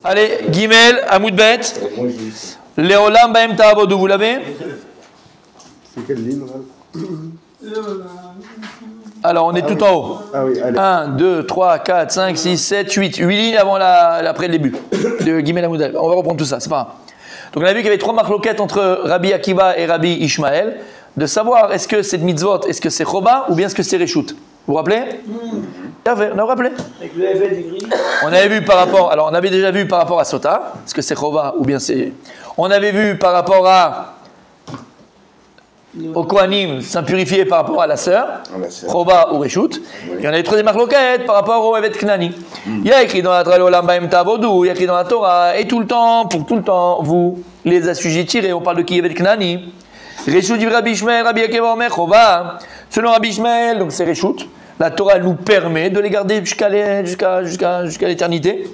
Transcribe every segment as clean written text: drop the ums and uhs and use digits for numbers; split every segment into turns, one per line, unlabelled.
Allez, Gimel, Amoudbet, Léolam Baem Ta'avodou, vous l'avez?
C'est quelle ligne?
Alors, on est tout en haut.
Ah oui, allez.
1, 2, 3, 4, 5, 6, 7, 8. 8 lignes avant après le début de Gimel Amoudbet. On va reprendre tout ça, c'est pas grave. Donc, on a vu qu'il y avait 3 marloquettes entre Rabbi Akiva et Rabbi Ishmael, de savoir est-ce que c'est de mitzvot, est-ce que c'est choba ou bien est-ce que c'est reshoot. Vous vous rappelez? On a rappelé. On avait vu par rapport, alors on avait déjà vu par rapport à Sota, est-ce que c'est Chova ou bien c'est. On avait vu par rapport au Kohanim, s'impurifier par rapport à la sœur, Chova ou Reshut. Et on avait trouvé des marloquettes par rapport au Evet Knani. Il y a écrit dans la Olam Baem Ta'avodou, il y a écrit dans la Torah, et tout le temps, pour tout le temps, vous les assujettirez. On parle de qui? Evet Knani. Reshut dit Rabbi Ishmael, Rabbi Akiva Omer Chova. Selon Rabbi Ishmael, donc c'est Reshut. La Torah nous permet de les garder jusqu'à l'éternité.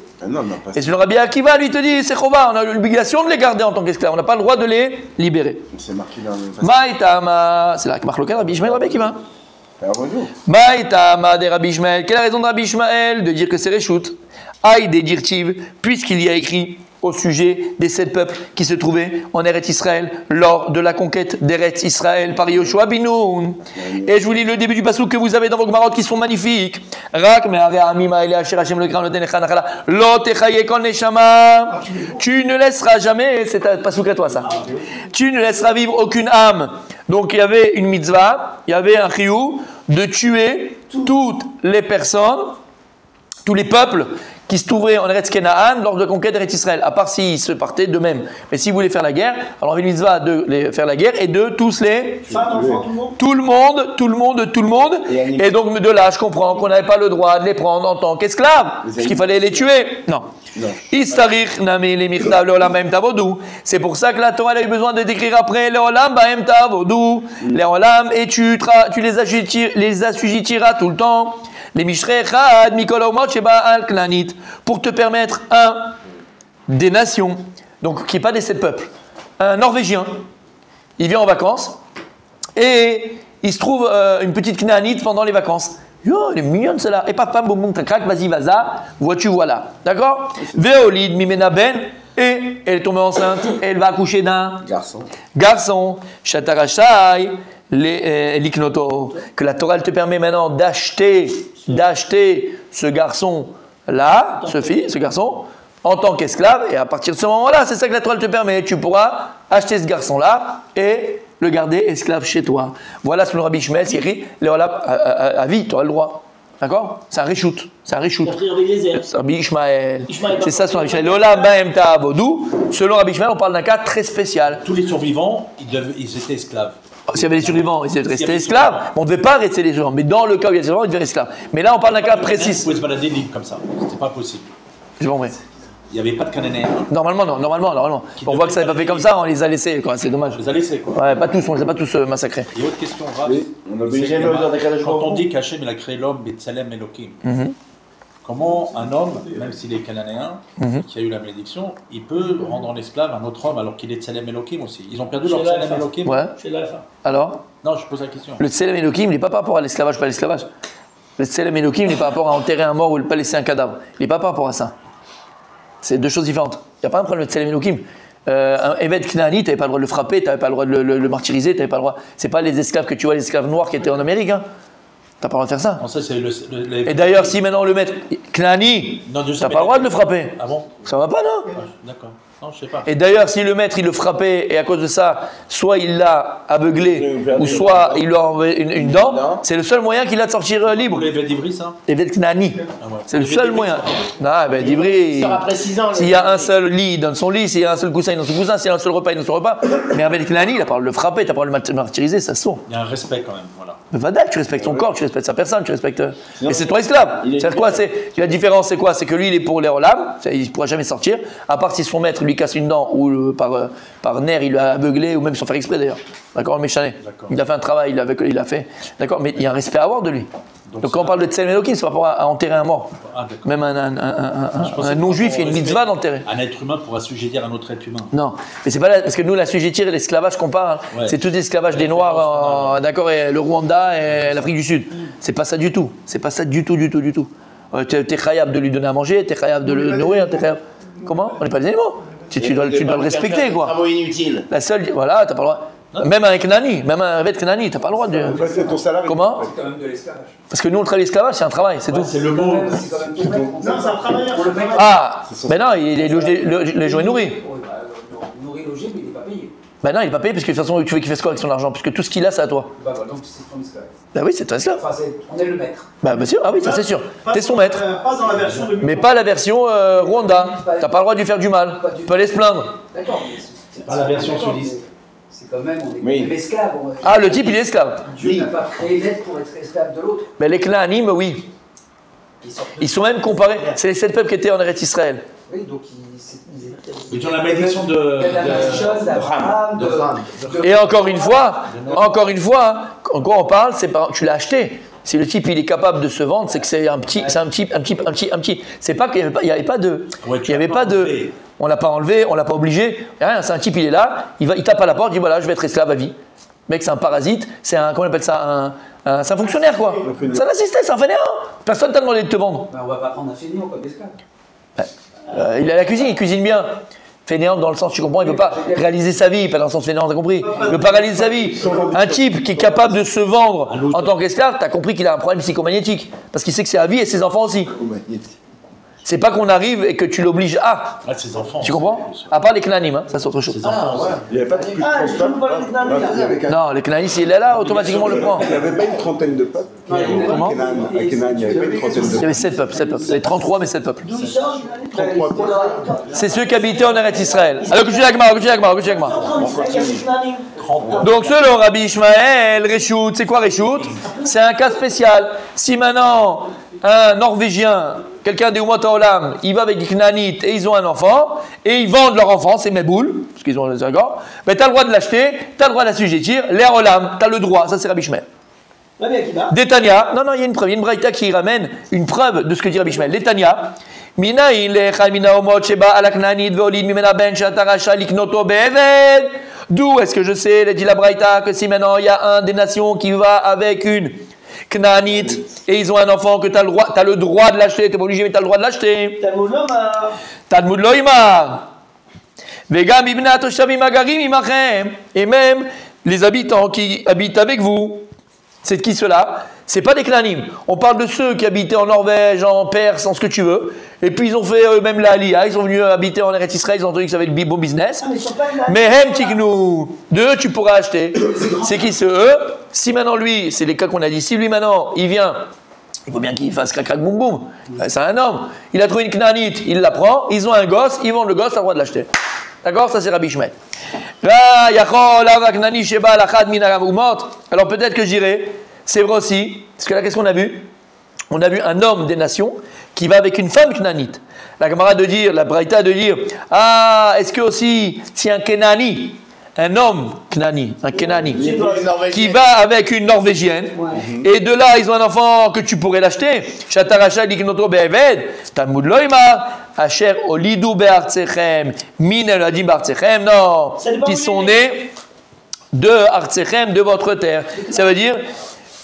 Et selon Rabbi Akiva, lui te dit, c'est Chova, on a l'obligation de les garder en tant qu'esclaves. On n'a pas le droit de les libérer.
C'est marqué dans le
Maïtama, c'est là que marque le cas Rabbi Ishmael, Rabbi Akiva. Maïtama des Rabbi Ishmael. Quelle est la raison de Rabbi Ishmael de dire que c'est Reshut? Aïe des dirtiv, puisqu'il y a écrit au sujet des 7 peuples qui se trouvaient en Eretz Israël lors de la conquête d'Eretz Israël par Yoshua bin Nun. Et je vous lis le début du passouk que vous avez dans vos Gemarot qui sont magnifiques. Tu ne laisseras jamais, c'est un passouk à toi ça, tu ne laisseras vivre aucune âme. Donc il y avait une mitzvah, il y avait un chiyuv de tuer toutes les personnes, tous les peuples qui se trouvaient en Eretz Kenaan lors de la conquête d'Eretz Israël, à part s'ils se partaient d'eux-mêmes. Mais s'ils voulaient faire la guerre, alors on avait une mitzvah de faire la guerre et de tous les... Tout le monde. Et donc de là, je comprends qu'on n'avait pas le droit de les prendre en tant qu'esclaves, parce qu'il fallait les tuer. Non. C'est pour ça que la Torah a eu besoin de décrire après Léolam Baem Ta'avodou. Léolam, et tu les assujettiras tout le temps. Les Mishrei Echad Mikol Haumot Sheba Al Knanit, pour te permettre des nations, donc qui n'est pas des 7 peuples, un Norvégien, il vient en vacances et il se trouve une petite Knaanite pendant les vacances. Yo, elle est mignonne celle-là. Et papa, boum, boum, crac, vas-y, vas-y, vois-tu, voilà. D'accord? Veolid Mimena Ben, et elle est tombée enceinte, et elle va accoucher d'un garçon. Shatarashai. L'iknoto, que la Torah te permet maintenant d'acheter ce garçon-là, ce garçon, en tant qu'esclave, et à partir de ce moment-là, c'est ça que la Torah te permet. Tu pourras acheter ce garçon-là et le garder esclave chez toi. Voilà, selon Rabbi Ishmael, c'est écrit, à vie, tu auras le droit. D'accord? C'est un reshoot. Rabbi Ishmael. C'est ça, selon Rabbi Ishmael. Léolam Baem Ta'avodou. Selon Rabbi Ishmael, on parle d'un cas très spécial.
Tous les survivants, ils étaient esclaves.
S'il y avait des survivants, ils étaient restés esclaves. On ne devait pas rester les survivants. Mais dans le cas où il y a des survivants, ils devaient rester esclaves. Mais là, on parle d'un cas précis.
Vous pouvez se balader libre comme ça. C'était pas possible.
J'ai compris.
Il n'y avait pas de Cananéens.
Normalement, non. Normalement. On voit que ça n'est pas fait comme ça, on les a laissés. C'est dommage.
On les a laissés, quoi.
Ouais, pas tous, on les a pas tous massacrés.
Et autre question, Rav. Quand on dit qu'Hachem il a créé l'homme, B'Tselem Elohim, comment un homme, même s'il est cananéen, qui a eu la malédiction, il peut rendre en esclave un autre homme alors qu'il est Tselem Elohim aussi? Ils ont perdu leur Tselem Elohim.
Ouais. Alors?
Non, je pose la question.
Le Tselem Elohim, il n'est pas par rapport à l'esclavage, pas l'esclavage. Le Tselem Elohim, il n'est pas par rapport à enterrer un mort ou ne pas laisser un cadavre. Il n'est pas par rapport à ça. C'est deux choses différentes. Il n'y a pas un problème de Tselem Elohim. Un Evet Knaani, tu n'avais pas le droit de le frapper, tu n'avais pas le droit de le martyriser, tu n'avais pas le droit. C'est pas les esclaves que tu vois, les esclaves noirs qui étaient en Amérique. Hein. T'as pas le droit de faire ça.
Non, ça c'est
Et d'ailleurs, si maintenant le maître Knani, t'as pas le droit de le frapper.
Ah bon?
Ça va pas, non?
D'accord. Non, je sais pas.
Et d'ailleurs, si le maître il le frappait et à cause de ça, soit il l'a aveuglé ou soit il lui a enlevé une dent, c'est le seul moyen qu'il a de sortir libre.
Les d'Ivry, ça?
Les Knani. C'est le seul moyen. Non, ben d'Ivry. S'il y a un seul lit, il donne son lit. S'il y a un seul coussin, il donne son coussin. S'il y a un seul repas, il donne son repas. Mais avec Knani, il a pas le frappé, t'as pas le martyriser, ça se sent.
Il y a un respect quand même, voilà.
Mais Vadaï, tu respectes son corps, tu respectes sa personne, tu respectes. Mais c'est ton esclave. C'est quoi? La différence, c'est quoi? C'est que lui, il est pour les Olam, il ne pourra jamais sortir, à part si son maître lui casse une dent ou par nerf, il l'a aveuglé, ou même sans faire exprès d'ailleurs. D'accord, le méchané. Il a fait un travail, il a fait. D'accord, mais il y a un respect à avoir de lui. Donc quand on parle de Tselem Elohim, c'est par rapport à enterrer un mort. Même un non-juif, il y a une mitzvah d'enterrer.
Un être humain pour assujettir un autre être humain.
Non, mais c'est pas là, parce que nous, l'assujettir et l'esclavage qu'on parle, c'est tout l'esclavage des Noirs, d'accord, et le Rwanda et l'Afrique du Sud. C'est pas ça du tout. C'est pas ça du tout. T'es khayab de lui donner à manger, t'es khayab de le nourrir, t'es khayab. Comment? On n'est pas des animaux. Tu dois le respecter, quoi.
Travaux inutiles.
La seule, voilà, t'as pas le droit. Même un Knani, même un Vet Knani, t'as pas le droit de.
C'est ton salarié.
Comment?
C'est quand même de l'esclavage.
Parce que nous, on travaille l'esclavage, c'est un travail, c'est tout.
C'est le mot.
C'est quand même tout mettre.
Non, c'est un travailleur.
Pour le mec.
Ah, ben non, il est logé, les gens est nourri.
Oui, bah, non, nourri, logé, mais il n'est pas payé.
Ben non, il est pas payé, parce que de toute façon, tu veux qu'il fasse quoi avec son argent? Puisque tout ce qu'il a, c'est à toi.
Bah voilà, donc c'est ton esclave.
Ben oui, c'est ton esclave.
Enfin, on est le maître.
Ben bien sûr, ah oui, ça c'est sûr. T'es son maître.
Pas dans la version de
Mais pas la version Rwanda. T'as pas le droit de lui faire du mal. Tu peux aller se plaindre.
D'accord, mais c'est
Pas la version
d'accord,
sudiste.
mais c'est quand même, on est
Oui.
des esclaves.
Ah, le type, il est esclave.
Dieu n'a pas créé l'être pour être esclave de l'autre.
Ben les Knanim, oui. Ils sont même comparés. C'est les 7 peuples qui étaient en Eretz Israël.
Oui, donc
Mais tu as la malédiction de.
d'Abraham, de
Et encore une fois, en quoi on parle, c'est pas, tu l'as acheté. Si le type il est capable de se vendre, c'est que c'est un petit. C'est pas qu'il n'y avait pas de.
Ouais,
Il y avait pas de. On l'a pas enlevé, on l'a pas obligé. Rien, c'est un type, il est là, il tape à la porte, il dit voilà, je vais être esclave à vie. Mec, c'est un parasite, c'est un. Comment on appelle ça? C'est un fonctionnaire quoi. C'est un assistant, c'est un fainéant. Personne t'a demandé de te vendre.
Ben, on va pas prendre un fainéant comme esclave.
Il a la cuisine, il cuisine bien. Fainéant dans le sens, tu comprends, il ne veut pas réaliser sa vie, pas dans le sens fainéant, t'as compris? Il ne veut pas réaliser sa vie. Un type qui est capable de se vendre en tant qu'esclave, t'as compris qu'il a un problème psychomagnétique. Parce qu'il sait que c'est à vie et ses enfants aussi. C'est pas qu'on arrive et que tu l'obliges à.
Ah, ses enfants.
Tu comprends? À part les Knanim, hein, ça c'est autre chose.
Ses enfants. aussi.
Il n'y avait pas de plus
Ah, je ne pas les Knani, là.
Non, les Knanim, s'il est là, automatiquement on le prend.
Il n'y avait pas une trentaine de peuples.
Comment?
À Kenan, il n'y avait pas une trentaine de
Il y
peuples.
avait 7 peuples, 7 peuples. Les 33, mais 7 peuples.
33 peuples.
C'est ceux qui habitaient en Eretz Israël. Alors, continue avec moi. Donc, selon Rabbi Ishmael, Reshut, c'est quoi Reshut? C'est un cas spécial. Si maintenant, un Norvégien, quelqu'un des Umot Haolam, il va avec des Knanit et ils ont un enfant, et ils vendent leur enfant, c'est Meboul, parce qu'ils ont les accords, mais tu as le droit de l'acheter, tu as le droit de l'assujettir, les Haolam, tu as le droit, ça c'est Rabbi Ishmael. Détania, non, il y a une preuve, il y a une braïta qui ramène une preuve de ce que dit Rabbi Ishmael. Détania, Minaïn lechal mina omot sheba ala knanit veolid mimena ben shatarasha liknoto be'eved. D'où est-ce que je sais, dit la braïta, que si maintenant il y a un des nations qui va avec une Knanite et ils ont un enfant que tu as le droit de l'acheter, tu n'es pas obligé mais tu as le droit de l'acheter. Talmud lo imar. Vegam ibnat toshavim agarim imachem. Et même les habitants qui habitent avec vous. C'est de qui cela? C'est pas des Knanim. On parle de ceux qui habitaient en Norvège, en Perse, en ce que tu veux. Et puis ils ont fait eux-mêmes la Aliyah. Ils sont venus habiter en Eretz Israël. Ils ont entendu que ça avait le bon business. Mais Hem Tiknu, de eux tu pourras acheter. C'est qui c'est eux? Si maintenant lui, c'est les cas qu'on a dit, si lui maintenant il vient, il faut bien qu'il fasse crac crac boum boum. C'est un homme. Il a trouvé une Knanite, il la prend. Ils ont un gosse, ils vendent le gosse, t'as le droit de l'acheter. D'accord? Ça c'est Rabbi Ishmael. Alors peut-être que je dirais, c'est vrai aussi, parce que là qu'est-ce qu'on a vu? On a vu un homme des nations qui va avec une femme knanite. La camarade de dire, la braïta de dire, ah, est-ce que aussi, si un Kenani, un homme Knani, un Kenani, qui va avec une Norvégienne, et de là ils ont un enfant que tu pourrais l'acheter, Shataracha liknoto be'eved, Talmud lo imar, Asher olidu be'artsechem, min eladim be'artsechem, non, qui sont nés de Artsechem, de votre terre. Ça veut dire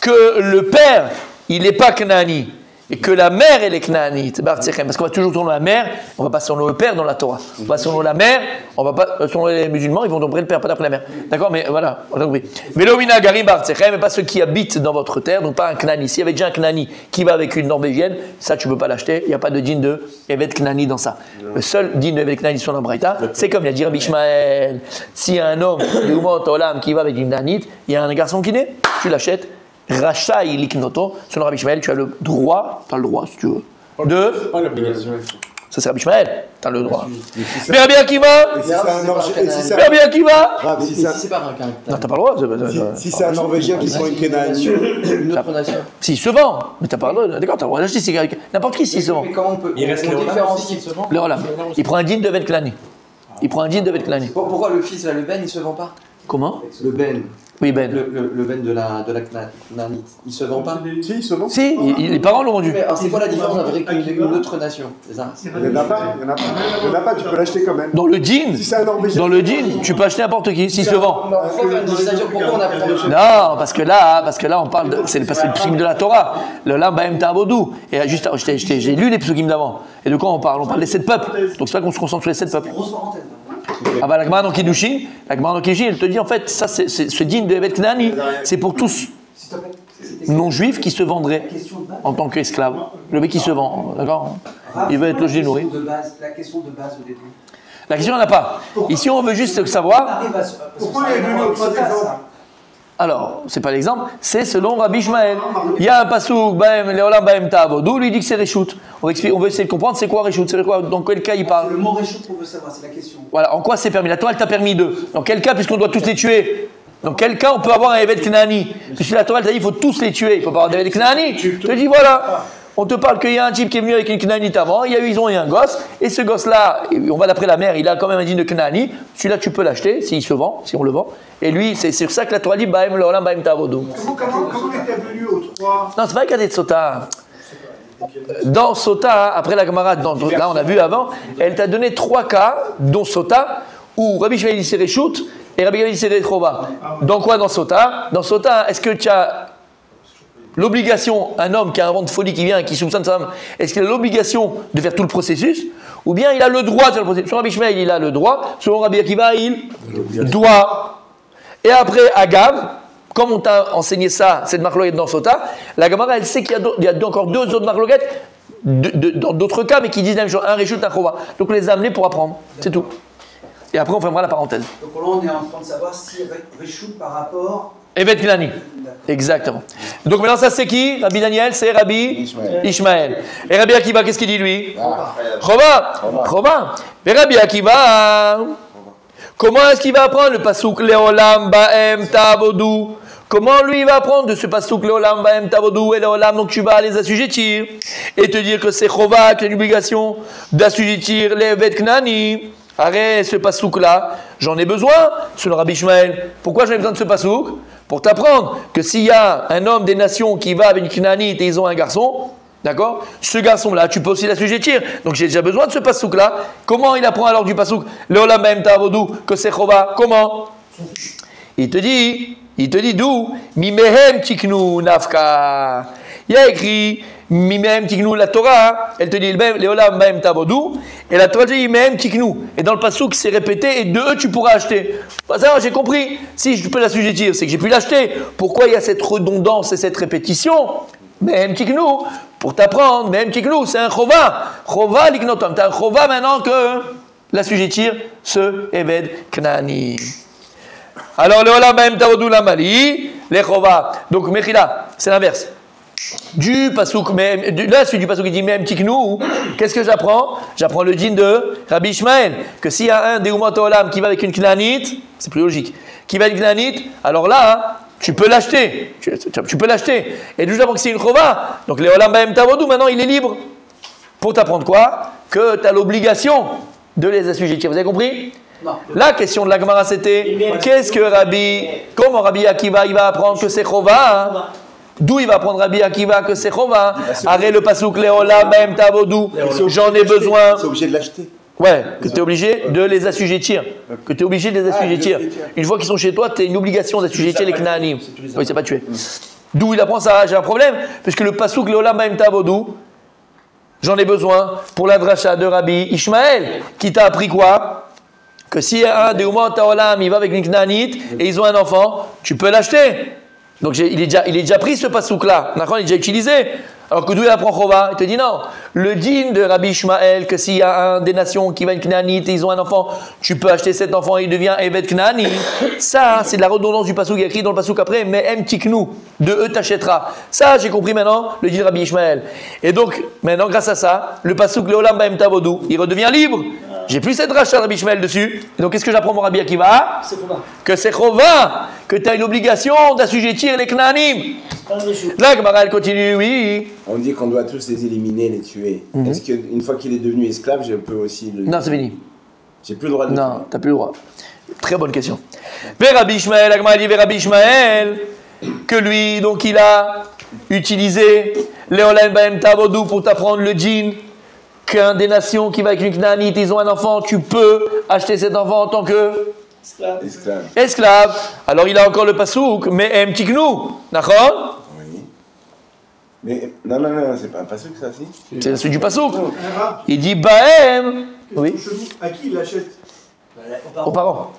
que le père, il n'est pas Knani, et que la mère, elle est Knaanite, parce qu'on va toujours tourner la mère, on ne va pas selon le père dans la Torah. On va selon la mère, on va pas selon les musulmans, ils vont d'après le père, pas d'après la mère. D'accord, mais voilà, on a compris. Velovina garim bartechem, mais pas ceux qui habitent dans votre terre, donc pas un Knani. S'il y avait déjà un Knani qui va avec une Norvégienne, ça tu ne peux pas l'acheter, il n'y a pas de din de Evet Knani dans ça. Le seul din de Evet Knani sur la Braïta, c'est comme il a dit Rabbi Ishmael, s'il y a un homme de Umot Olam qui va avec une Knanite, il y a un garçon qui naît, tu l'achètes. Rachaï liknoto, selon Rabbi Ishmael, tu as le droit, si tu veux, de.
Pas l'obligation.
Ça c'est Rabbi Ishmael, tu as le droit. Mais Rabbi Akiva, Rabbi Akiva,
Si
c'est pas un caractère.
non, t'as pas le droit.
si c'est un Norvégien qui prend une Kenani,
Une autre nation.
S'il se vend, mais t'as pas le droit, d'accord, t'as le droit d'acheter, c'est n'importe qui s'il se vend.
Mais comment on peut
Il reste
on
les
différencie
Le Olam. Il prend un din de Bet Klani. Il prend un din de Bet Klani.
Pourquoi le fils, là, le Ben, il se vend pas?
Comment?
le Ben.
Oui, Ben.
Le ben de la Canaanite, il se vend pas?
Si, ils se vendent.
Si, les parents l'ont vendu.
Mais alors c'est quoi la différence avec une autre nation?
Il n'y en a pas, il n'y en a pas. Il n'y en a pas, tu peux l'acheter quand même.
Dans le jean,
Si c'est un Norvégien.
dans le jean, tu peux acheter n'importe qui, s'il se vend.
Pourquoi faire une distinction? Pourquoi on apprend le
Non, parce que là, on parle, c'est le psukim de la Torah. Le lam ba'em ta'avodou. Et juste, j'ai lu les psukim d'avant. Et de quoi on parle? On parle des 7 peuples. Donc c'est pas qu'on se concentre sur les 7 peuples.
Grosse parenthèse.
Ah bah la Gemara dans Kiddushin, elle te dit en fait, ça c'est ce din de Evet Knani, c'est pour tous
S'il te plaît. C'était
non-juifs qui se vendraient
la question de base.
en tant qu'esclaves. Le mec qui se vend, d'accord? Il veut être logé nourri.
La question de base au début.
La question, on n'a pas. Ici, on veut juste savoir.
Pourquoi il est venu au 3 exemple?
Alors, c'est pas l'exemple, c'est selon Rabbi Ishmael. Il y a un pasouk, Leolam Baem Ta'avodou, lui dit que c'est Réchout. On veut essayer de comprendre c'est quoi Réchout, c'est quoi, dans quel cas il parle.
Le mot réchaud qu'on veut savoir, c'est la question.
Voilà, en quoi c'est permis? La Torah, elle t'a permis d'eux. Dans quel cas, puisqu'on doit tous les tuer? Dans quel cas on peut avoir un Evet Knani? Puisque la Torah, elle t'a dit il faut tous les tuer. Il ne faut pas avoir d'Evet Knani. Je te dis voilà. On te parle qu'il y a un type qui est venu avec une Knanite avant, ils ont eu un gosse, et ce gosse-là, on va d'après la mère, il a quand même un digne de Knani. Celui-là, tu peux l'acheter, s'il se vend, si on le vend. Et lui, c'est sur ça que la Torah dit Baem Leolam Baem Ta'avodou.
Comment il était venu au 3?
Non, c'est pas un cadet de Sota. Dans Sota, après la Gemara, là on a vu avant, elle t'a donné 3 cas, dont Sota, où Rabbi Shmuel dit c'est Réchout, et Rabbi Gad dit c'est Retrova. Dans quoi dans Sota? Dans Sota, est-ce que tu as l'obligation, un homme qui a un vent de folie qui vient et qui soupçonne sa femme, est-ce qu'il a l'obligation de faire tout le processus? Ou bien il a le droit de faire le processus? Selon Rabbi Shmuel, il a le droit. Selon Rabbi Akiva, il doit. Et après, Agav, comme on t'a enseigné ça, cette marloquette dans Sota, la Gemara, elle sait qu'il y a encore 2 autres marloquettes dans d'autres cas, mais qui disent la même chose, un Réchout, un Chova. Donc on les a amenés pour apprendre, c'est tout. Et après, on fermera la parenthèse.
Donc là, on est en train de savoir si réchaud par rapport.
Evet Knani. Exactement. Donc maintenant, ça c'est qui? Rabbi Daniel, c'est Rabbi Ishmael. Et Rabbi Akiva, qu'est-ce qu'il dit lui? Chova. Et Rabbi Akiva, comment est-ce qu'il va apprendre le pasouk Leolam Baem Ta'avodou? Comment lui il va apprendre de ce pasouk Leolam Baem Ta'avodou et Leolam? Donc tu vas les assujettir et te dire que c'est Chova qui a une obligation d'assujettir les Evet Knani. Arrête ce pasouk là, j'en ai besoin, selon Rabbi Ishmael. Pourquoi j'en ai besoin de ce pasouk? Pour t'apprendre que s'il y a un homme des nations qui va avec une Knanite et ils ont un garçon, d'accord? Ce garçon-là, tu peux aussi l'assujettir. Donc j'ai déjà besoin de ce pasouk-là. Comment il apprend alors du pasouk Leolam Baem Ta'avodou que c'est Chova? Comment? Il te dit d'où? Mimehem tiknu nafka. Il y a écrit Mimehem tiknu, la Torah, elle te dit Leolam Baem Ta'avodou, et la Torah dit Mimehem tiknu. Et dans le pasouk, c'est répété, et de eux, tu pourras acheter. Ça, j'ai compris. Si je peux l'assujettir, c'est que j'ai pu l'acheter. Pourquoi il y a cette redondance et cette répétition? Mimehem tiknu, pour t'apprendre, Mimehem tiknu, c'est un Chova. Chova liknotam. T'as un Chova maintenant que l'assujettir, ce Eved Knani. Alors, Leolam Baem Ta'avodou Lamali, les Chova. Donc, Mechila, c'est l'inverse. Du pasouk, là celui du pasouk qui dit même tiknou, qu'est-ce que j'apprends? J'apprends le djinn de Rabbi Ishmael, que s'il y a un Deumot Olam qui va avec une Knanite, c'est plus logique, qui va avec une Knanite, alors là, tu peux l'acheter, tu peux l'acheter. Et juste avant que c'est une Chova, donc les Olam Baem Ta'avodou, maintenant il est libre. Pour t'apprendre quoi? Que tu as l'obligation de les assujettir. Vous avez compris?
Non.
La question de la Gemara c'était, comment Rabbi Akiva il va apprendre que c'est Chova? D'où il va prendre Rabbi Akiva que c'est Chova? Arrête le pasouk Leolam Baem Ta'avodou. J'en ai besoin.
C'est obligé de l'acheter.
Ouais, que tu es obligé de les assujettir. Que tu es obligé de les assujettir. Une fois qu'ils sont chez toi, tu as une obligation d'assujettir les Knaanim. Oui, c'est pas tué. D'où il apprend ça? J'ai un problème. Puisque le pasouk Leolam Baem Ta'avodou, j'en ai besoin pour la dracha de Rabbi Ishmael. Qui t'a appris quoi? Que si un Deumot Olam il va avec une Knaanite et ils ont un enfant, tu peux l'acheter. Donc il est déjà pris ce pasouk-là, il est déjà utilisé. Alors que d'où il apprend Chova? Il te dit non. Le din de Rabbi Ishmael, que s'il y a un des nations qui va une Knaanite et ils ont un enfant, tu peux acheter cet enfant et il devient Evet Knani. Ça, c'est de la redondance du pasouk écrit dans le pasouk après, mais em tiknu, de eux t'achètera. Ça, j'ai compris maintenant, le din de Rabbi Ishmael. Et donc, maintenant, grâce à ça, le pasouk Leolam Baem Ta'avodou, il redevient libre. J'ai plus cette rachat de Rabbi Ishmael dessus. Et donc, qu'est-ce que j'apprends mon Rabbi Akiva? Que c'est Chova, que tu as une obligation d'assujettir les Knaanim. Là, Gemara, elle continue, oui.
On dit qu'on doit tous les éliminer, les tuer. Est-ce qu'une fois qu'il est devenu esclave, je peux aussi le...
Non, c'est fini.
J'ai plus le droit de.
Non, t'as plus le droit. Très bonne question. Rabbi Ishmael, Agma dit Rabbi Ishmael, que lui, donc il a utilisé Leolam Bahem Tavodou pour t'apprendre le djinn, qu'un des nations qui va avec une Knaanite, ils ont un enfant, tu peux acheter cet enfant en tant que esclave. Alors il a encore le pasouk, mais M tiknou, d'accord?
Oui. Mais non, c'est pas un pasouk ça, si?
C'est la suite du pasouk. Il dit Bahem. Oui.
À qui il l'achète?
Aux parents.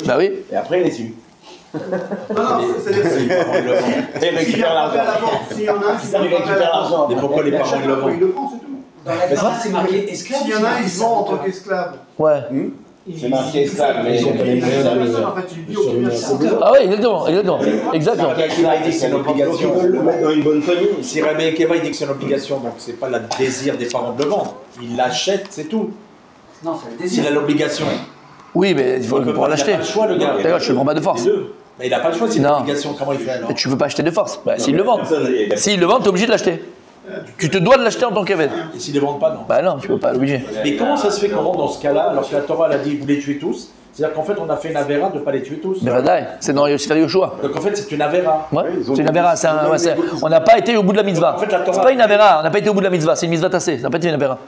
Bah oui.
Et après il est su.
Non, c'est-à-dire
Il récupère l'argent.
s'il y en a un qui
récupère l'argent.
Et pourquoi les parents ils le vendent?
il le prend, c'est tout.
Dans la Gemara, c'est marqué esclave.
S'il y en a un, il se vend en tant qu'esclave.
Ouais.
C'est marqué esclave, mais
En fait, il dit au commerçant.
Ah oui, exactement. Exactement.
Akiva, il dit que c'est une obligation.
le mettre dans une bonne famille.
Si Rabbi Akiva, il dit que c'est une obligation, donc c'est pas le désir des parents de le vendre. Il l'achète, c'est tout.
Non, c'est le
S'il
désir.
a l'obligation.
Oui, mais il faut pouvoir l'acheter.
Il n'a pas le choix, le gars.
D'accord, je ne le prends pas de force.
Les deux. Mais il n'a pas le choix, c'est une
Non.
obligation. Comment il fait alors?
Mais tu ne peux pas acheter de force. Bah, s'ils le vendent. S'ils le vendent, tu es obligé de l'acheter. Tu te dois de l'acheter en tant qu'évêque.
Et s'ils ne les vendent pas, non.
Bah non, tu ne peux pas l'obliger.
Mais comment ça se fait comment dans ce cas-là, alors que la Torah elle a dit vous les tuez tous, c'est-à-dire qu'en fait on a fait une avéra de ne pas les tuer tous.
Mais vadaï, c'est dans Sefer Yoshua.
Donc en fait c'est une avéra.
Ouais, c'est une avéra. On n'a pas été au bout de la mitzvah.
En fait, la Torah-
C'est pas une avéra, on n'a pas été au bout de la mitzvah. C'est une mitzvah tassée. Ça n'a pas été une avéra.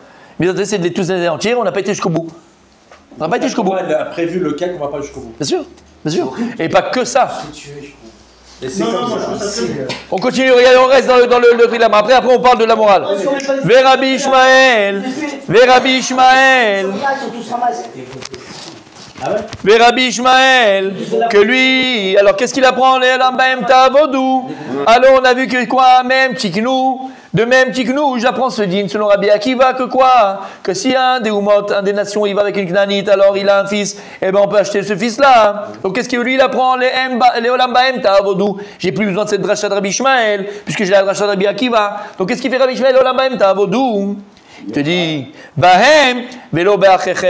Une mitzvah tassée, c'est de les tous les entiers, on n'a pas été jusqu'au bout. On n'a pas été jusqu'au bout.
Elle a prévu le cas qu'on ne va pas jusqu'au bout.
Bien sûr, bien sûr. Et pas que ça.
Et c'est
Non,
comme
moi je
ça.
trouve ça très bien.
On continue, regardez, on reste dans le Rilam. Après, on parle de la morale. Rabbi Ishmael, Rabbi Ishmael,
Ils sont tous ramassés.
Rabbi Ishmael, que lui, alors qu'est-ce qu'il apprend les Lambaim Tavodou? Alors on a vu que quoi? Même Tiknou, de même Tiknou, j'apprends ce din selon Rabbi Akiva que quoi? Que si un des Umot, un des nations, il va avec une Knaanite, alors il a un fils, eh ben on peut acheter ce fils-là. Donc qu'est-ce que lui il apprend les Olambaim Tavodou? J'ai plus besoin de cette dracha de Rabbi Ishmael, puisque j'ai la dracha de Rabbi Akiva. Donc qu'est-ce qu'il fait Rabbi Ishmael Olambaim Tavodou? Il te dit, Bahem, velo be'achechem.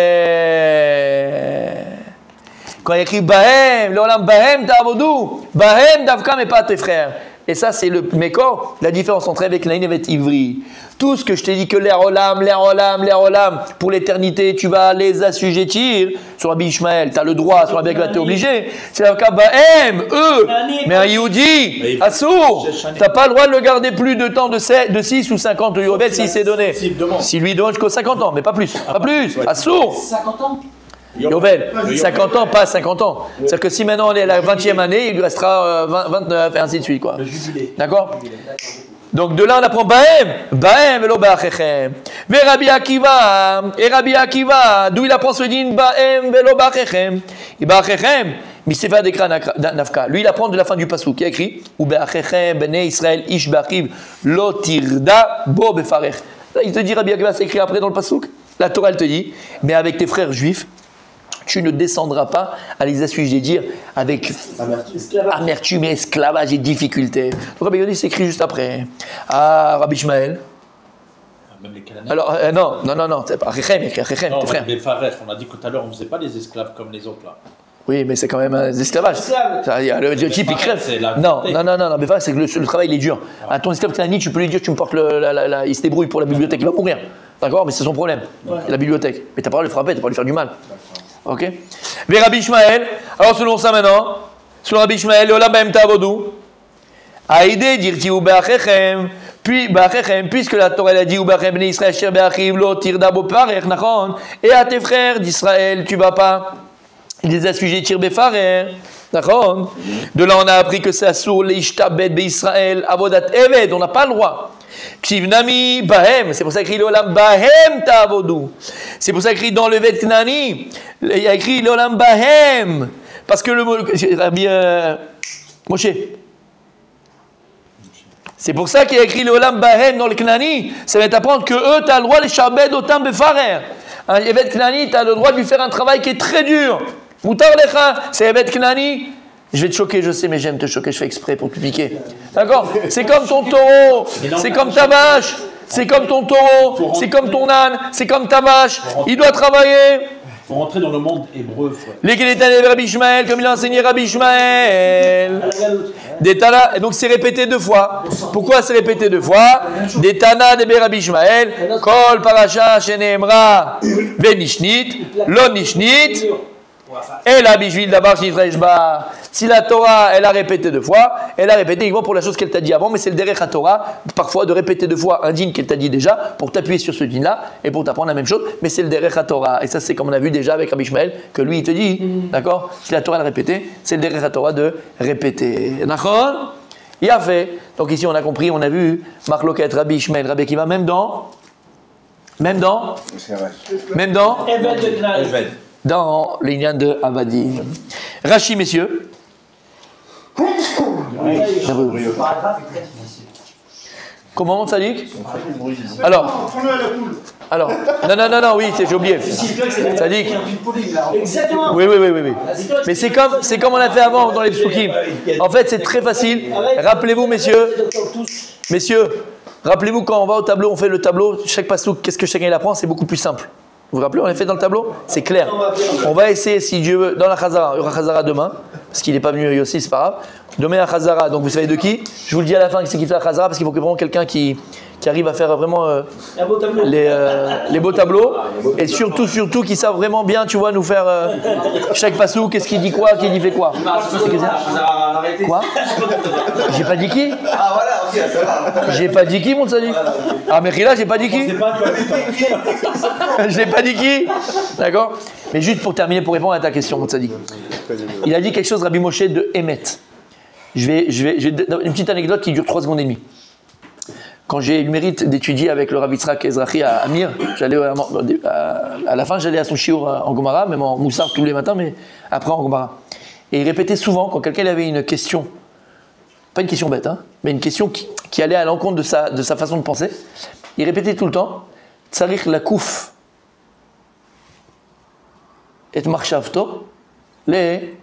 Quand il écrit Bahem, l'olam Bahem ta'avodou, Bahem davka mais pas tes frères. Et ça, c'est le Mekor, la différence entre avec Naïn et Ivri. Tout ce que je t'ai dit que les olam, pour l'éternité, tu vas les assujettir. Sur Rabbi Ishmael, tu as le droit, sur Rabbi Akiva, tu es obligé. C'est la cas Bahem, eux. Mais un Yehudi, Assour, tu n'as pas le droit de le garder plus de temps de 6 ou 50 Yovel s'il s'est donné. S'il lui donne jusqu'aux 50 ans, mais pas plus. Pas plus. Assour.
50 ans.
Yovel, 50 ans, pas 50 ans. C'est-à-dire que si maintenant on est à la 20e année, il lui restera 29 et ainsi de suite.
Le jubilé.
D'accord? Donc de là on apprend Bahem velo ba'achechem. Et Rabbi Akiva, d'où il apprend ce din Bahem velo ba'achechem. Et ba'achechem, Misefa Dekra Nafka. Lui il apprend de la fin du pasuk qui a écrit ou ba'achechem bnei Israël ish ba'achiv lo tirda bo befarech. Là il te dit Rabbi Akiva, c'est écrit après dans le pasuk. La Torah elle te dit, mais avec tes frères juifs, tu ne descendras pas à les assujettir avec amertume et esclavage et difficulté. Donc Rabbi Yodi s'écrit juste après. Ah, Rabbi Ishmael.
Même les Cananéens.
Alors, non, c'est pas Achechem, écrit Achechem,
Non,
tes frères.
mais Farech, on a dit tout à l'heure, on ne faisait pas des esclaves comme les autres là.
Oui, mais c'est quand même un esclavage. Le type, il crève. Non, mais Farech, c'est que le travail, il est dur. À ton esclave Canani, tu peux lui dire, tu me portes il se débrouille pour la bibliothèque, il va mourir. D'accord? Mais c'est son problème, la bibliothèque. Mais t'as pas le lui frapper, t'as pas lui faire du mal. Ok? Mais Rabbi Ishmael, alors selon ça maintenant, selon Rabbi Ishmael, Olam Bahem Ta'avodou, Aïdé dirti ou Be'achechem, puis Be'achechem, puisque la Torah a dit ou Be'achem bnei Israël sher Be'achiv lo tirda bo parech nachon, et à tes frères d'Israël, tu vas pas les assujettir befarer. D'accord? De là, on a appris que c'est assour l'ishtabed be'Israël, avodat eved, on n'a pas le droit. Kivnami Bahem, c'est pour ça qu'il y a l'olam Bahem Ta'avodou. C'est pour ça qu'il y a dans le Vet Knani, il y a écrit l'olam Bahem. Parce que le mot. Rabbi Moshe. C'est pour ça qu'il y a écrit l'olam Bahem dans le Knani. Ça va t'apprendre que eux, tu as le droit de les chabed autant befarer. Un Evet Knani, tu as le droit de lui faire un travail qui est très dur. Moutar lecha, c'est Evet Knani. Je vais te choquer, je sais, mais j'aime te choquer, je fais exprès pour te piquer. D'accord? C'est comme ton taureau, c'est comme ta vache, c'est comme ton taureau, c'est comme ton âne, c'est comme ta vache. Il doit travailler.
faut rentrer dans le monde hébreu.
Les Kélétanais Rabbi Ishmael, comme il a enseigné Rabbi Ishmael. Des Tana, et donc c'est répété 2 fois. Pourquoi c'est répété 2 fois? Des Tana de Rabbi Ishmael, Kol Parasha Shenemra Venishnit, Lo Nishnit, et la Bishvil d'Abar Shnit. Si la Torah, elle a répété 2 fois, elle a répété uniquement pour la chose qu'elle t'a dit avant, mais c'est le derech HaTorah, parfois de répéter 2 fois un din qu'elle t'a dit déjà, pour t'appuyer sur ce din-là, et pour t'apprendre la même chose, mais c'est le derech HaTorah. Et ça, c'est comme on a vu déjà avec Rabbi Ishmael, que lui, il te dit, d'accord? Si la Torah, elle a répété, c'est le derech HaTorah de répéter. D'accord? Il a fait. Donc ici, on a compris, on a vu, Marloket, Rabbi Ishmael, Rabbi Akiva, même dans dans l'Inyan de Abadi. Rashi, messieurs. Comment, Tzadik? Alors, non, oui, j'ai oublié. Tzadik. Oui. Mais c'est comme on a fait avant dans les psukim. En fait, c'est très facile. Rappelez-vous, messieurs, rappelez-vous quand on va au tableau, on fait le tableau, chaque pasouk, qu'est-ce que chacun il apprend, c'est beaucoup plus simple. Vous vous rappelez, on l'a fait dans le tableau? C'est clair. On va essayer, si Dieu veut, dans la Chazara. Il y aura Chazara demain, parce qu'il n'est pas venu aussi, c'est pas grave. Demain, la Chazara, donc vous savez de qui? Je vous le dis à la fin, c'est qui fait la Chazara, parce qu'il faut que vraiment quelqu'un qui arrive à faire vraiment les beaux tableaux. Et surtout, qui savent vraiment bien, tu vois, nous faire chaque passou, qu'est-ce qu'il dit quoi, qui dit fait quoi. Quoi? J'ai pas dit qui?
Ah voilà, ok, ça va.
J'ai pas dit qui, mon Sadi? Ah, mais là, j'ai pas dit qui? J'ai pas dit qui? D'accord? Mais juste pour terminer, pour répondre à ta question, mon Sadi. Il a dit quelque chose, Rabbi Moshe, de Emet. Je vais une petite anecdote qui dure 3 secondes et demie. Quand j'ai eu le mérite d'étudier avec le Rabbi Yitzhak Ezrahi à Amir, j'allais à la fin, j'allais à son shiur en Gomara, même en Moussar tous les matins, mais après en Gomara. Et il répétait souvent, quand quelqu'un avait une question, pas une question bête, hein, mais une question qui allait à l'encontre de sa façon de penser, il répétait tout le temps, Tsarich lakouf et marchavto, les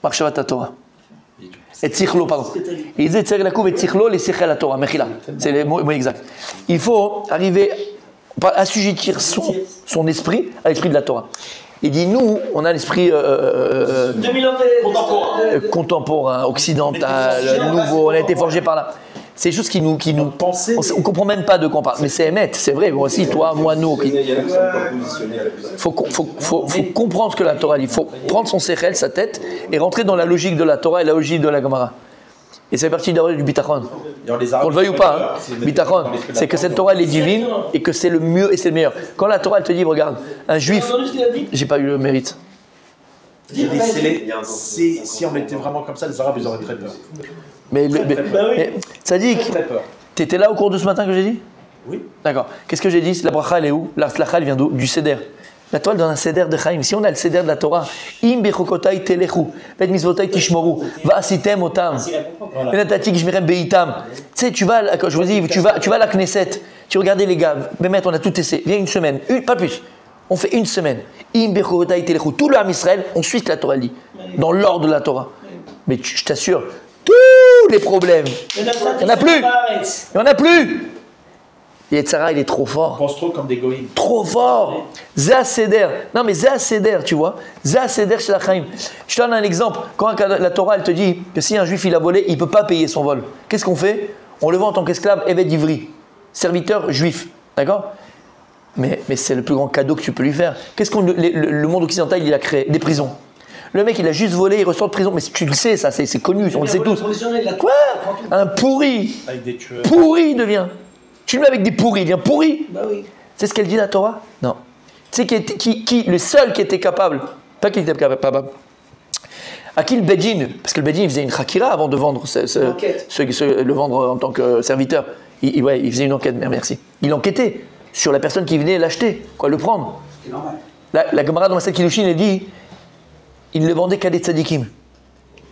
marchavat Torah. Et tsichlo, pardon. Il disait tsarich lakouf et tsichlo, les sichel la Torah, mechila. C'est les mots exacts. Il faut arriver à assujettir son esprit à l'esprit de la Torah. Il dit, nous, on a l'esprit contemporain, occidental, nouveau, on a été forgé par là. C'est des choses qui nous on comprend même pas de quoi on parle. Mais c'est émettre, c'est vrai, moi aussi, toi, moi, nous. Il faut comprendre ce que la Torah dit. Il faut prendre son sechel, sa tête, et rentrer dans la logique de la Torah et la logique de la Gemara. Et ça fait partie du bitachon. Qu'on le veuille ou pas, hein. Bitachon, c'est que cette Torah elle est divine et que c'est le mieux et c'est le meilleur. Quand la Torah elle te dit, regarde, un juif, j'ai pas eu le mérite.
Si on était vraiment comme ça, les Arabes ils auraient très peur.
Mais Tzadik, t'étais là au cours de ce matin que j'ai dit?
Oui.
D'accord. Qu'est-ce que j'ai dit? La bracha elle est où? La slacha elle vient d'où? Du seder. La Torah dans un seder de Chaim. Si on a le seder de la Torah, im bechokotai telechu, vet misvotai tishmoru, va asitem otam, venatati gishmerem beitam. Tu sais, tu vas à la Knesset, tu regardes les gars, Bémet, on a tout essayé. Viens une semaine, pas plus. On fait une semaine. Im bechokotai telechu. Tout le Ham Israël, on suit ce que la Torah dit, dans l'ordre de la Torah. Mais je t'assure, tous les problèmes, il n'y en a plus. Il n'y en a plus. Yetzara, il est trop fort.
On pense trop comme des goïms.
Trop fort. Zéa Seder. Non, mais Zéa Seder, tu vois. Zéa Seder chez la Chaim. Je te donne un exemple. Quand la Torah, elle te dit que si un juif, il a volé, il ne peut pas payer son vol. Qu'est-ce qu'on fait? On le vend en tant qu'esclave, évêque d'Ivry. Serviteur juif. D'accord? Mais c'est le plus grand cadeau que tu peux lui faire. Qu'est-ce que le monde occidental, il a créé? Des prisons. Le mec, il a juste volé, il ressort de prison. Mais tu le sais, ça, c'est connu, on le sait tous. Quoi? Un pourri. Pourri, il devient. Tu le mets avec des pourris, il devient pourri.
Bah oui.
C'est ce qu'elle dit la Torah? Non. Tu sais le seul qui était capable, pas qui était capable, à qui le Bedin, parce que le Bedin il faisait une chakira avant de vendre, le vendre en tant que serviteur. Il faisait une enquête, merci. Il enquêtait sur la personne qui venait l'acheter, le prendre.
C'est normal.
La Gemara dans Masechet Kiddushin, elle dit, il ne le vendait qu'à des tzadikim.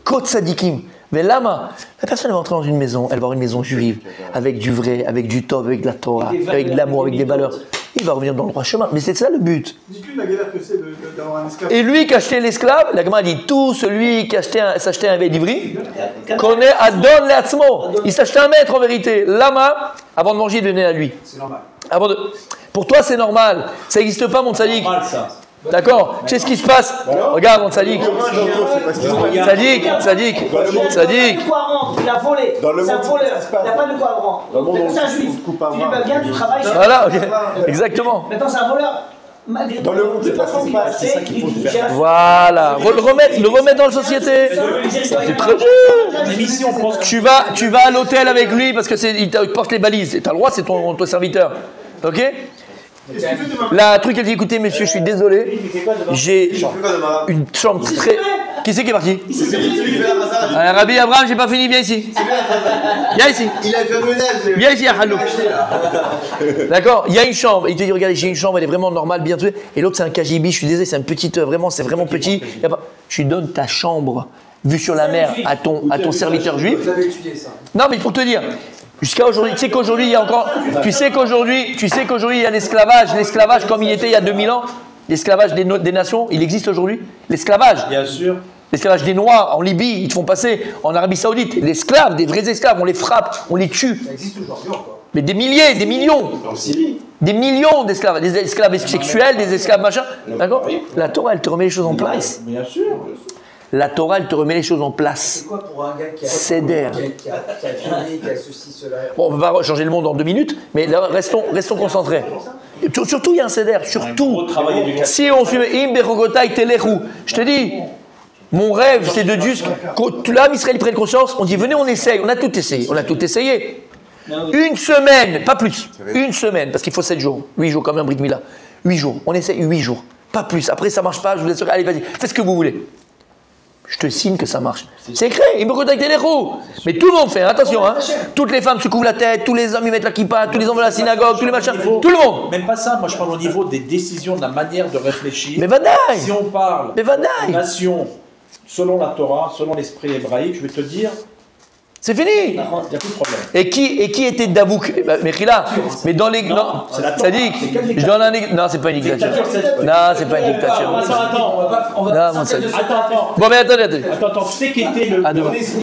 Qu'aux tzadikim. Mais lama, la personne va entrer dans une maison, elle va avoir une maison juive, avec du vrai, avec du tov, avec de la Torah, avec de l'amour, avec des valeurs. Il va revenir dans le droit chemin. Mais c'est ça le but.
Dis-tu la galère que c'est d'avoir un esclave?
Et lui qui achetait l'esclave, la Gemara dit, tout celui qui s'achetait un évêque d'Ivry, connaît Adon Leatzmo. Il s'achetait un maître en vérité. Lama, avant de manger, il donnait à lui.
C'est normal.
Pour toi, c'est normal. Ça n'existe pas, mon tzadik. D'accord? Tu sais ce qui se passe? Regarde, mon Sadiq. Sadiq.
Il a volé. C'est un voleur. Il n'a pas de quoi rendre. C'est un juif. Tu lui vas bien, tu travailles.
Voilà, ok. Exactement.
Maintenant, c'est un voleur.
Dans le monde, c'est pas ce qui se passe, c'est ça qu'il faut faire.
Voilà. Le remettre dans la société. C'est très dur. Tu vas à l'hôtel avec lui parce que il porte les balises. Tu as le droit, c'est ton serviteur. Ok? La truc, elle dit écoutez, monsieur, je suis désolé. J'ai une chambre très. Qui c'est qui est parti? Rabbi Abraham, j'ai pas fini, viens ici. Viens ici.
Il a fait le ménage.
Viens ici, Halou. D'accord? Il y a une chambre. Il te dit regardez, j'ai une chambre, elle est vraiment normale, bien truc. Et l'autre, c'est un KGB, je suis désolé, c'est un petit. C'est vraiment petit. Tu donnes ta chambre, vue sur la mer, à ton serviteur juif.
Vous avez étudié ça.
Non, mais pour te dire. Jusqu'à aujourd'hui, tu sais qu'aujourd'hui il y a encore, tu sais qu'aujourd'hui il y a l'esclavage comme il était il y a 2000 ans, l'esclavage des nations, il existe aujourd'hui, l'esclavage.
Bien sûr.
L'esclavage des Noirs en Libye, ils te font passer en Arabie Saoudite, l'esclave, des vrais esclaves, on les frappe, on les tue.
Ça existe aujourd'hui encore.
Mais des milliers, des millions.
En Syrie.
Des millions d'esclaves, des esclaves sexuels, des esclaves machin. D'accord? La Torah, elle te remet les choses en place.
Bien sûr.
La Torah, elle te remet les choses en place.
C'est quoi pour un gars qui a
Céder.
qui a violé, qui a ceci, cela?
Bon, on ne va pas changer le monde en 2 minutes, mais là, restons concentrés. Surtout, il y a un céder. Surtout. Si on suit je te dis, mon rêve, c'est de juste. Quand l'âme Israël prenne conscience, on dit venez, on essaye. On a tout essayé. On a tout essayé. Une semaine, pas plus. Une semaine, parce qu'il faut 7 jours. 8 jours, comme un Brit Mila. 8 jours. On essaye 8 jours. Pas plus. Après, ça ne marche pas. Je vous assure. Allez, vas-y. Faites ce que vous voulez. Je te signe que ça marche. C'est écrit, il me contacte les roues. Mais tout le monde fait, attention, hein. Toutes les femmes se couvrent la tête, tous les hommes ils mettent la kippa, tous les hommes vont à la synagogue, tous les machins, tout le monde.
Même pas ça, moi je parle au niveau des décisions, de la manière de réfléchir.
Mais vadaï.
Si on parle
Mais vadaï.
de nation selon la Torah, selon l'esprit hébraïque, je vais te dire,
c'est fini.
il n'y a plus de problème.
Et qui était Davouk? Mechila. Mais dans les. Non, ça dit. Je donne un. Non, c'est pas une dictature. Non, c'est pas une dictature.
Attends,
Non, mon ça dit.
Attends.
Bon, mais attendez.
Attends, tu sais qui était le.